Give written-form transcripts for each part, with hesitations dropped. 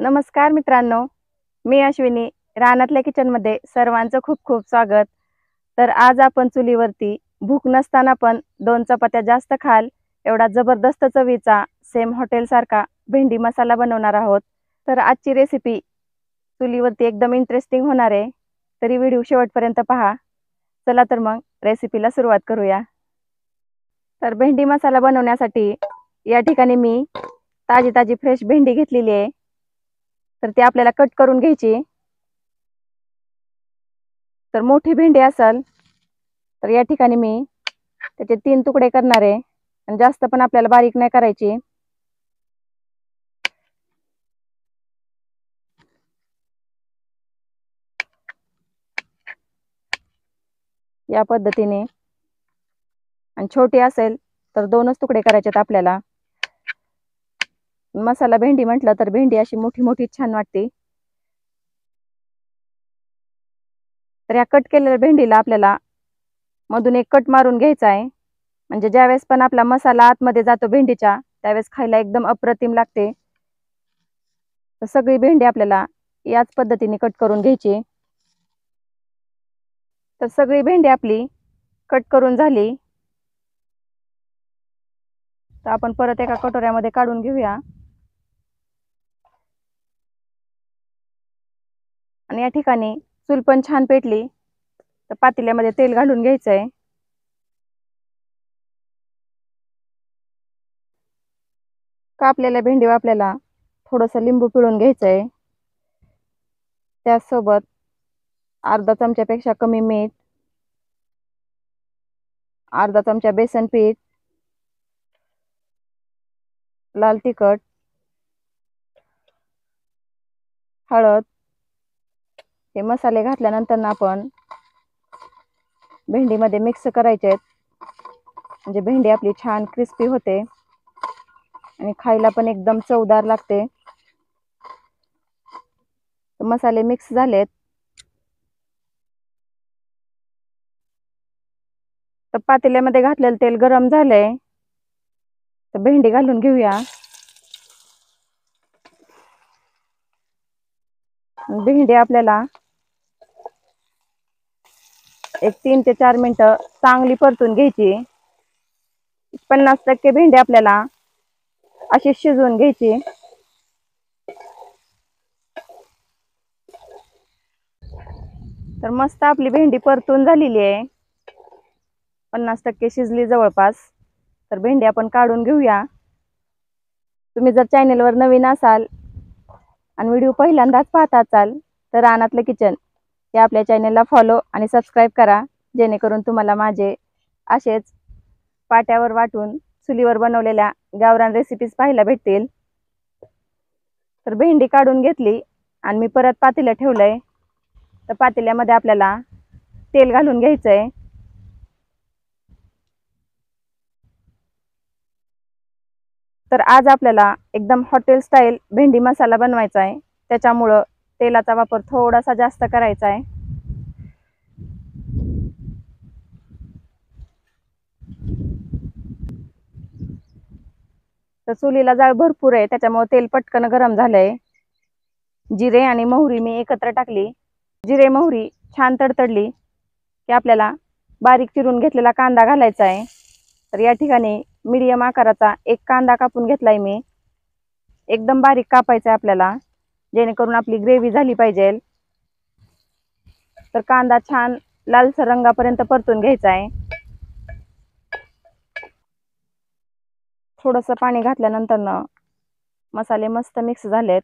नमस्कार मित्रांनो, मी अश्विनी रानातल्या किचनमध्ये सर्वांचं खूप खूप स्वागत। तर आज आपण चुलीवरती भूक नसताना पण 2 चपात्या जास्त खाल एवढा जबरदस्त चवीचा सेम हॉटेल सारखा भेंडी मसाला बनवणार आहोत। तर आजची रेसिपी चुलीवरती एकदम इंटरेस्टिंग होणार आहे, तरी व्हिडिओ शेवटपर्यंत पहा। चला तर मग रेसिपीला सुरुवात करूया। तर भेंडी मसाला बनवण्यासाठी या ठिकाणी मी ताजी ताजी फ्रेश भेंडी घेतलेली आहे। तर ती आपल्याला कट करून घ्यायची। तर मोठी भेंडी असेल तर या ठिकाणी मी त्याचे 3 तुकडे करणार आहे आणि जास्त पण आपल्याला बारीक नाही करायची। या पद्धतीने। आणि छोटी असेल तर 2च तुकडे करायचे आपल्याला। मसाला भेंडी म्हटलं तर भेंडी अशी मोठी मोठी छान वाटते। तर या कट केलेल्या भेंडीला आपल्याला मधून एक कट मारून घ्यायचा आहे, म्हणजे ज्यावेळेस पण आपला मसाला आतमध्ये जातो भेंडीच्या त्यावेळेस खायला एकदम अप्रतिम लागते। तर सगळी भेंडी आपल्याला याच पद्धतीने कट करून घ्यायची। तर सगळी भेंडी आपली कट करून झाली। तर आपण परत एका कटोऱ्यामध्ये काढून घेऊया आणि या ठिकाणी चूल पण छान पेटली। तर पातेल्यामध्ये तेल घालून घ्यायचंय। कापलेल्या भेंडीवर आपल्याला थोडंसं लिंबू पिळून घ्यायचंय। त्यासोबत अर्धा चमच्यापेक्षा कमी मीठ, अर्धा चमचा बेसन पीठ, लाल तिखट, हळद हे मसाले घातल्यानंतर आपण भेंडीमध्ये मिक्स करायचे आहेत, म्हणजे भेंडी आपली छान क्रिस्पी होते आणि खायला पण एकदम चवदार लागते। मसाले मिक्स झालेत तर पातेल्यामध्ये घातलेलं तेल गरम झालंय। तर भेंडी घालून घेऊया। भेंडी आपल्याला एक 3 ते 4 मिनिटं चांगली परतून घ्यायची। 50% भेंडी आपल्याला अशी शिजवून घ्यायची। तर मस्त आपली भेंडी परतून झालेली आहे, 50% शिजली जवळपास। तर भेंडी आपण काढून घेऊया। तुम्ही जर चॅनलवर नवीन असाल आणि व्हिडिओ पहिल्यांदाच पाहत असाल तर रानातलं किचन या आपल्या चॅनलला फॉलो आणि सबस्क्राईब करा, जेणेकरून तुम्हाला माझे असेच पाट्यावर वाटून चुलीवर बनवलेल्या गावरान रेसिपीज पाहायला भेटतील। तर भेंडी काढून घेतली आणि मी परत पातेलं ठेवलंय। तर पातेल्यामध्ये आपल्याला तेल घालून घ्यायचंय। तर आज आपल्याला एकदम हॉटेल स्टाईल भेंडी मसाला बनवायचा आहे, त्याच्यामुळं तेलाचा वापर थोडासा जास्त करायचा आहे। तर चुलीला जाळ भरपूर आहे, त्याच्यामुळे तेल पटकन गरम झालंय। जिरे आणि मोहरी मी एकत्र टाकली। जिरे मोहरी छान तडतडली की आपल्याला बारीक चिरून घेतलेला कांदा घालायचा आहे। तर या ठिकाणी मीडियम आकाराचा एक कांदा कापून घेतलाय मी। एकदम बारीक कापायचा आपल्याला, जेणेकरून आपली ग्रेव्ही झाली पाहिजे। तर कांदा छान लालसर रंगापर्यंत परतून घ्यायचा आहे। थोडंसं पाणी घातल्यानंतर मसाले मस्त मिक्स झालेत।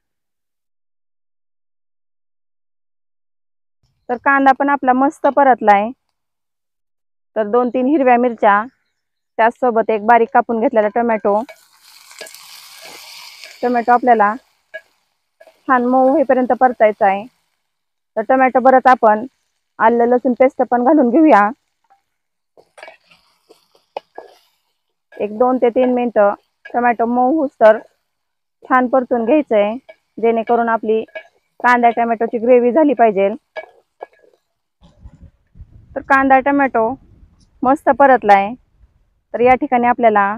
तर कांदा पण आपला मस्त परतलाय। तर 2-3 हिरव्या मिरच्या, त्याचसोबत एक बारीक कापून घेतलेला टोमॅटो आपल्याला छान मऊ होईपर्यंत परतायचा आहे। तर टोमॅटो परत आपण आलं लसूण पेस्ट पण घालून घेऊया। एक 2 ते 3 मिनिटं टोमॅटो मऊ होईस्तोवर छान परतून घ्यायचंय, जेणेकरून आपली कांदा टोमॅटोची ग्रेव्ही झाली पाहिजे। तर कांदा टोमॅटो मस्त परतलाय। तर या ठिकाणी आपल्याला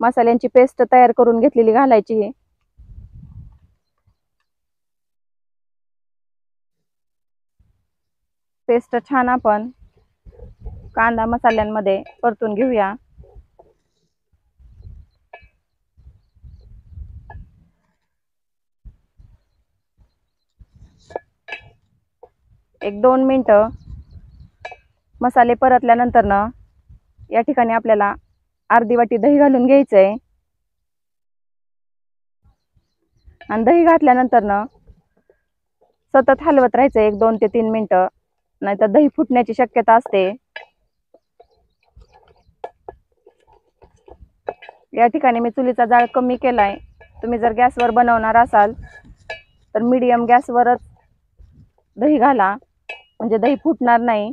मसाल्यांची पेस्ट तयार करून घेतलेली घालायची। पेस्ट छान आपण कांदा मसाल्यांमध्ये परतून घेऊया। एक 2 मिनिटं मसाले परतल्यानंतर या ठिकाणी आपल्याला अर्धी वाटी दही घालून घ्यायचंय आणि दही घातल्यानंतर सतत हलवत राहायचं 1 2 ते 3 मिनिटं, नाहीतर दही फुटण्याची शक्यता असते। या ठिकाणी मी चुलीचा जाळ कमी केलाय। तुम्ही जर गॅसवर बनवणार असाल तर मीडियम गॅसवरच दही घाला, म्हणजे दही फुटणार नाही।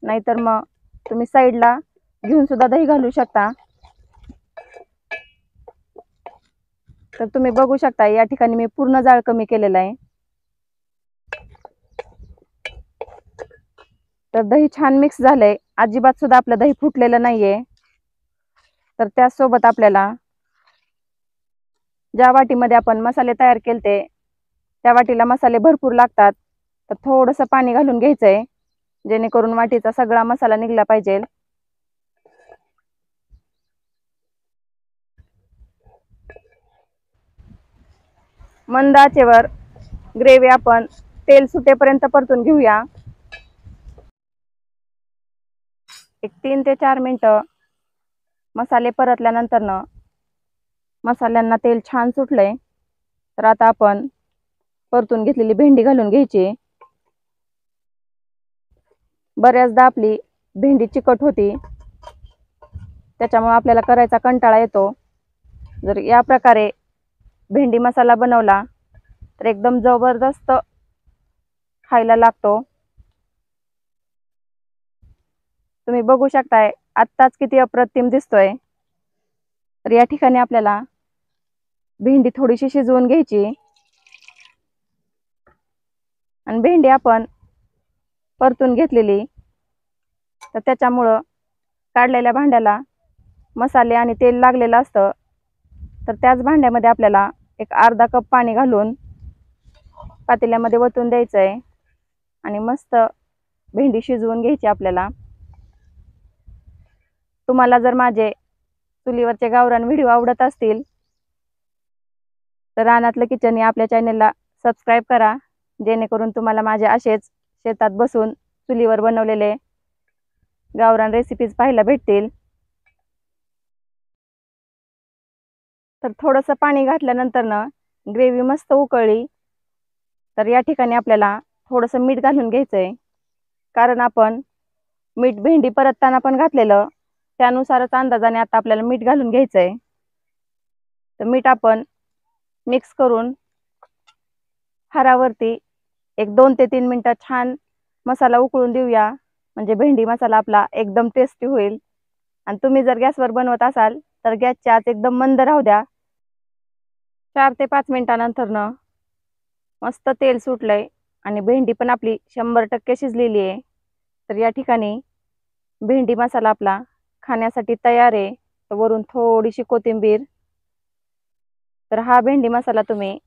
नाहीतर मग तुम्ही साईडला घेऊन सुद्धा दही घालू शकता। तर तुम्ही बघू शकता या ठिकाणी मी पूर्ण जाळ कमी केलेला आहे। तर दही छान मिक्स झालंय, अजिबात सुद्धा आपलं दही फुटलेलं नाहीये। तर त्यासोबत आपल्याला ज्या वाटीमध्ये आपण मसाले तयार केलते त्या वाटीला मसाले भरपूर लागतात, तर थोडंसं पाणी घालून घ्यायचंय, जेणेकरून वाटीचा सगळा मसाला निघला पाहिजे। मंद आचेवर ग्रेव्ही आपण तेल सुटेपर्यंत परतून घेऊया। एक 3 ते 4 मिनिटं मसाले परतल्यानंतर मसाल्यांना तेल छान सुटलंय। तर आता आपण परतून घेतलेली भेंडी घालून घ्यायची। बऱ्याचदा आपली भेंडी चिकट होती, त्याच्यामुळे आपल्याला करायचा कंटाळा येतो। जर या प्रकारे भेंडी मसाला बनवला तर एकदम जबरदस्त खायला लागतो। तुम्ही बघू शकताय आत्ताच किती अप्रतिम दिसतोय। तर या ठिकाणी आपल्याला भेंडी थोडीशी शिजवून घ्यायची आणि भेंडी आपण परतून घेतलेली, तर त्याच्यामुळं काढलेल्या भांड्याला मसाले आणि तेल लागलेलं असतं। तर त्याच भांड्यामध्ये आपल्याला एक अर्धा कप पाणी घालून पातेल्यामध्ये वतून द्यायचंय आणि मस्त भेंडी शिजवून घ्यायची आपल्याला। तुम्हाला जर माझे चुलीवरचे गावरान व्हिडिओ आवडत असतील तर रानातलं किचन या आपल्या चॅनलला सबस्क्राईब करा, जेणेकरून तुम्हाला माझे असेच शेतात बसून चुलीवर बनवलेले गावरान रेसिपीज पाहायला भेटतील। तर थोडंसं पाणी घातल्यानंतर ग्रेव्ही मस्त उकळली, तर या ठिकाणी आपल्याला थोडंसं मीठ घालून घ्यायचंय, कारण आपण मीठ भेंडी परतताना पण घातलेलं, त्यानुसारच अंदाजाने आता आपल्याला मीठ घालून घ्यायचंय। तर मीठ आपण मिक्स करून हारावरती एक 2 ते 3 मिनिटं छान मसाला उकळून देऊया, म्हणजे भेंडी मसाला आपला एकदम टेस्टी होईल। आणि तुम्ही जर गॅसवर बनवत असाल तर गॅसची आच एकदम मंद राहू द्या। 4 ते 5 मिनिटानंतर मस्त तेल सुटलंय आणि भेंडी पण आपली 100% शिजलेली आहे। तर या ठिकाणी भेंडी मसाला आपला खाण्यासाठी तयार आहे। तर वरून थोडीशी कोथिंबीर। तर हा भेंडी मसाला तुम्ही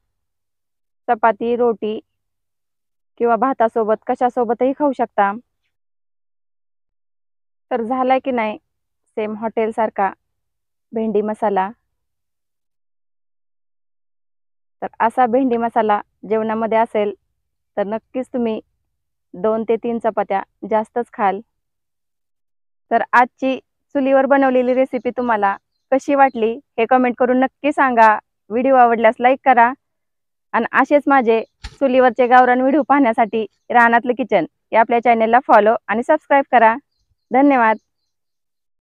चपाती, रोटी किंवा भातासोबत कशासोबतही खाऊ शकता। तर झालाय की नाही सेम हॉटेल सारखा भेंडी मसाला। तर असा भेंडी मसाला जेवणामध्ये असेल तर नक्कीच तुम्ही 2 ते 3 चपात्या जास्तच खाल। तर आजची चुलीवर बनवलेली रेसिपी तुम्हाला कशी वाटली हे कमेंट करून नक्की सांगा। व्हिडिओ आवडल्यास लाईक करा आणि असेच माझे चुलीवरचे गावरान व्हिडिओ पाहण्यासाठी रानातलं किचन या आपल्या चॅनलला फॉलो आणि सबस्क्राईब करा। धन्यवाद।